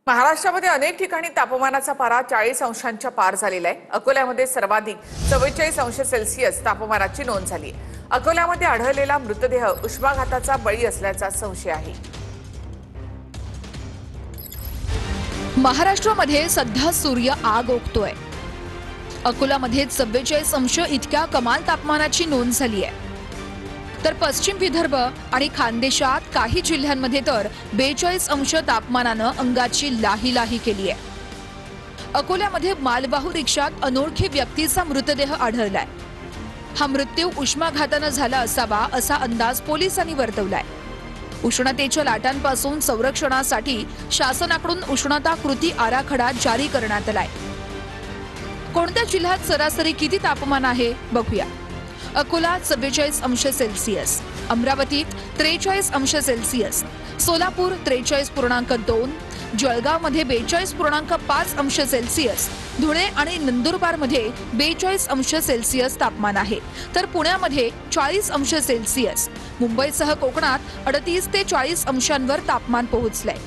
महाराष्ट्रामध्ये अनेक ठिकाणी तापमानाचा पारा 40 अंशांच्या पार झालेला आहे। अकोल्यामध्ये सर्वाधिक 44 अंश सेल्सिअस तापमानाची नोंद झाली। अकोल्यामध्ये आढळलेला मृतदेह उष्माघाताचा बळी असल्याचा संशय आहे। महाराष्ट्रामध्ये सध्या सूर्य आग ओकतोय। अकोल्यामध्ये 44 अंश इतक्या कमाल तापमानाची नोंद झाली आहे। तर पश्चिम विदर्भ आणि खानदेशात काही जिल्ह्यांमध्ये तर 42 अंश तापमानानं अंगाची लाही केली आहे। अकोल्यामध्ये मालवाहू रिक्षात अनोळखी व्यक्तीचा मृतदेह आढळलाय। हा मृत्यू उष्माघातानं झाला असावा असा अंदाज पोलिसांनी वर्तवलाय। उष्णतेच्या लाटांपासून संरक्षणासाठी शासनाकडून उष्णता कृती आराखडा जारी करण्यात आलाय। कोणत्या जिल्ह्यात सरासरी किती तापमान आहे बघूया। अकोला 44 अंश सेल्सिअस, अमरावतीत 43 अंश सेल्सिअस, सोलापूर 43.2, जळगावमध्ये 42.5 अंश सेल्सिअस, धुळे आणि नंदुरबारमध्ये 42 अंश सेल्सिअस तापमान आहे। तर पुण्यामध्ये 40 अंश सेल्सिअस, मुंबईसह कोकणात 38 ते 40 अंशांवर तापमान पोहोचलंय।